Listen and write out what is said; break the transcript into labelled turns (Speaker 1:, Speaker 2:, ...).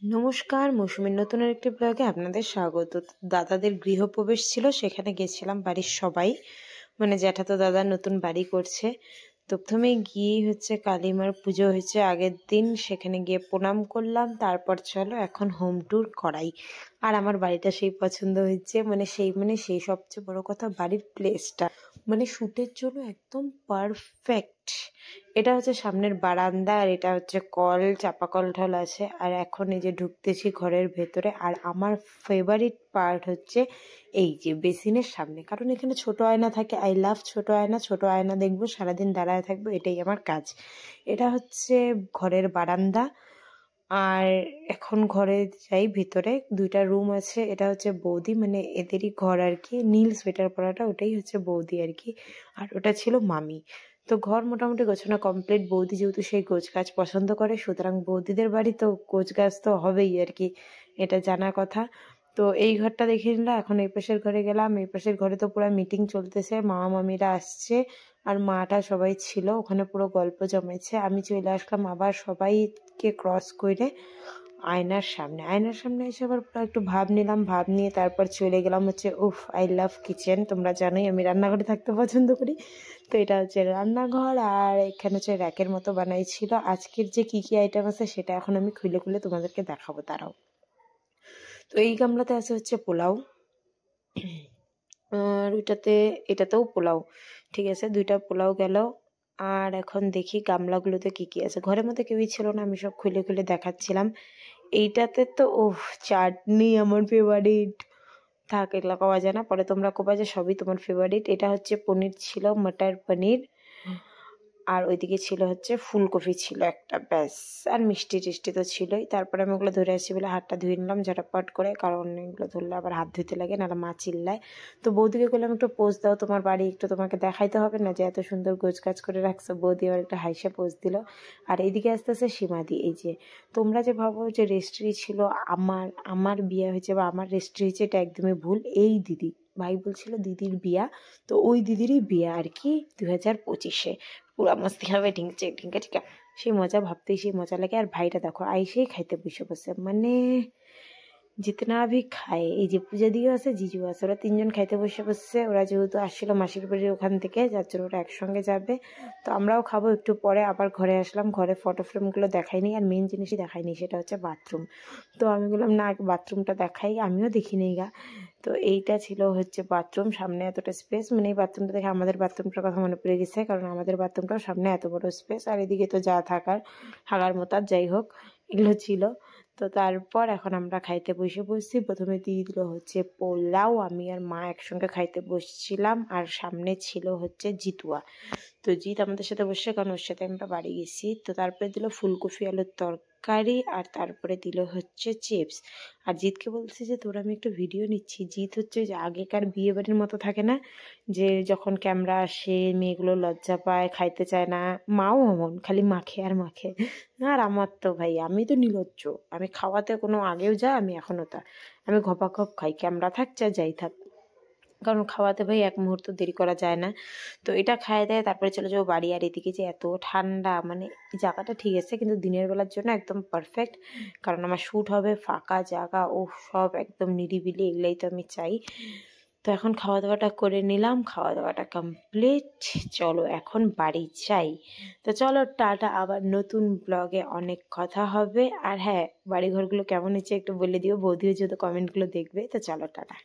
Speaker 1: নমস্কার, মৌসুমীর নতুন আরেকটি ব্লগে আপনাদের স্বাগত। দাদাদের গৃহপ্রবেশ ছিল, সেখানে গেছিলাম বাড়ির সবাই, মানে জ্যাঠাতো দাদা নতুন বাড়ি করছে। তো প্রথমে গিয়ে কালীমার পুজো হয়েছে আগের দিন, সেখানে গিয়ে প্রণাম করলাম। তারপর চলো এখন হোম ট্যুর করাই। আর আমার বাড়িটা সেই পছন্দ হয়েছে, সেই সবচেয়ে বড় কথা বাড়ির প্লেসটা মানে শ্যুটের জন্য একদম পারফেক্ট। এটা হচ্ছে সামনের বারান্দা, আর এটা হচ্ছে কল, চাপা কল ঠল আছে। আর এখন এই যে ঢুকতেছি ঘরের ভেতরে, আর আমার ফেভারিট পার্ট হচ্ছে এই যে বেসিনের সামনে, কারণ এখানে ছোট আয়না থাকে। আই লাভ ছোট আয়না। ছোট আয়না দেখবো, সারাদিন দাঁড়ায় থাকবো, এটাই আমার কাজ। এটা হচ্ছে ঘরের বারান্দা। আর এখন ঘরে যাই, ভিতরে দুইটা রুম আছে। এটা হচ্ছে বৌদি, মানে এদেরই ঘর আর কি। নীল সোয়েটার পরাটা ওটাই হচ্ছে বৌদি আর কি, আর ওটা ছিল মামি। তো ঘর মোটামুটি গোছানো কমপ্লিট। বৌদি যেহেতু সেই গোছ গাছ পছন্দ করে, সুতরাং বৌদিদের বাড়ি তো গোছ গাছ তো হবেই আর কি, এটা জানা কথা। তো এই ঘরটা দেখে নিলাম। এখন এই পাশের ঘরে গেলাম। এই পাশের ঘরে তো পুরো মিটিং চলতেছে, মামা মামিরা আসছে আর মাটা সবাই ছিল ওখানে, পুরো গল্প জমেছে। আমি চলে আসলাম আবার সবাইকে ক্রস করে আয়নার সামনে। আয়নার সামনে এসে আবার পুরো একটু ভাব নিলাম। ভাব নিয়ে তারপর চলে গেলাম উফ, আই লাভ কিচেন। তোমরা জানোই আমি রান্নাঘরে থাকতে পছন্দ করি। তো এটা হচ্ছে রান্নাঘর, আর এখানে হচ্ছে র্যাকের মতো বানাইছিল। আজকের যে কি কি আইটেম আছে সেটা এখন আমি খুলে খুলে তোমাদেরকে দেখাবো, তারাও। তো এই গামলাতে আছে হচ্ছে পোলাও, আর এটাতেও পোলাও। ঠিক আছে, দুইটা পোলাও গেল। আর এখন দেখি গামলাগুলোতে কি কি আছে। ঘরের মধ্যে কেউই ছিল না, আমি সব খুলে খুলে দেখাচ্ছিলাম। এইটাতে তো চাটনি আমার ফেভারিট। থাক, এগুলো কওয়া যায় না, পরে তোমরা কবা যে সবই তোমার ফেভারিট। এটা হচ্ছে পনির ছিল, মটর পনির। আর ওইদিকে ছিল হচ্ছে ফুলকপি ছিল একটা, ব্যাস। আর মিষ্টি টিষ্টি তো ছিলই। তারপরে আমি ওগুলো ধরে আসছি বলে হাতটা ধুয়ে নিলাম ঝটাপট করে, কারণ এগুলো ধরলে আবার হাত ধুতে লাগে, নাহলে মা চিল্লায়। তো বৌদিকে বললাম একটু পোজ দাও তোমার বাড়ি, একটু তোমাকে দেখাইতে হবে না যে এত সুন্দর গোছ গাছ করে রাখছো। বৌদি আবার একটা হাইসা পোজ দিল। আর এইদিকে আসতে আসতে সীমাদি, এই যে তোমরা যে ভাবো যে রেজিস্ট্রি ছিল আমার বিয়ে হয়েছে বা আমার রেজিস্ট্রি হয়েছে, এটা একদমই ভুল। এই দিদি, ভাই বলছিল দিদির বিয়া, তো ওই দিদিরই বিয়ে আর কি 2025-এ। পুরা মস্তি হবে, ঢিঙ্কে ঢিঙ্কে টিকা, সেই মজা ভাবতেই সেই মজা লাগে। আর ভাইটা দেখো আইসেই খাইতে বসে বসে, মানে জিতনা ভি খায়। এই যে পূজা দিও আছে, জিজু আছে, ওরা তিনজন খাইতে বসে বসছে। ওরা যেহেতু আসছিল মাসির বাড়ির ওখান থেকে, যার জন্য ওরা একসঙ্গে যাবে। তো আমরাও খাবো একটু পরে। আবার ঘরে আসলাম, ঘরে ফটো ফ্রেমগুলো দেখাইনি, আর মেন জিনিসই দেখাইনি, সেটা হচ্ছে বাথরুম। তো আমি বললাম না, বাথরুমটা দেখাই, আমিও দেখিনি গা। তো এইটা ছিল হচ্ছে বাথরুম, সামনে এতটা স্পেস, মানে এই বাথরুমটা দেখে আমাদের বাথরুমটার কথা মনে পড়ে গেছে, কারণ আমাদের বাথরুমটাও সামনে এত বড় স্পেস। আর এদিকে তো যা থাকার, হাগার মতো, যাই হোক, এগুলো ছিল। তো তারপর এখন আমরা খাইতে বসছি। প্রথমে দিয়ে দিল হচ্ছে পোলাও, আমি আর মা একসঙ্গে খাইতে বসছিলাম। আর সামনে ছিল হচ্ছে জিতুয়া। তো জিৎ আমাদের সাথে বসছে, কারণ ওর সাথে আমরা বাড়ি গেছি। তো তারপরে দিল ফুলকপি আলুর তরকারি, আর তারপরে দিল হচ্ছে চিপস। আর জিৎকে বলছে যে তোর আমি একটু ভিডিও নিচ্ছি। জিৎ হচ্ছে যে আগেকার বিয়ে বাড়ির মতো থাকে না, যে যখন ক্যামেরা আসে মেয়েগুলো লজ্জা পায়, খাইতে চায় না। মাও এমন, খালি মাখে আর মাখে। আর আমার তো ভাই, আমি তো নির্লজ্জ। আমি খাওয়াতে কোনো আগেও যা, আমি এখনো তা। আমি ঘপাঘপ খাই, ক্যামেরা থাক যা যাই থাক, কারণ খাওয়াতে ভাই এক মুহূর্ত দেরি করা যায় না। তো এটা খাইয়ে দেয়, তারপরে চলে যাবো বাড়ি। আর এদিকে যে এত ঠান্ডা, মানে এই জায়গাটা ঠিক আছে, কিন্তু দিনের বেলার জন্য একদম পারফেক্ট, কারণ আমার শ্যুট হবে ফাঁকা জায়গা, ও সব একদম নিরিবিলি, এগুলাই তো আমি চাই। তো এখন খাওয়া দাওয়াটা করে নিলাম, খাওয়া দাওয়াটা কমপ্লিট। চলো এখন বাড়ি যাই। তো চলো টাটা, আবার নতুন ব্লগে অনেক কথা হবে। আর হ্যাঁ, বাড়িঘরগুলো কেমন হচ্ছে একটু বলে দিও, বৌদিও যেহেতু কমেন্টগুলো দেখবে। তো চলো টাটা।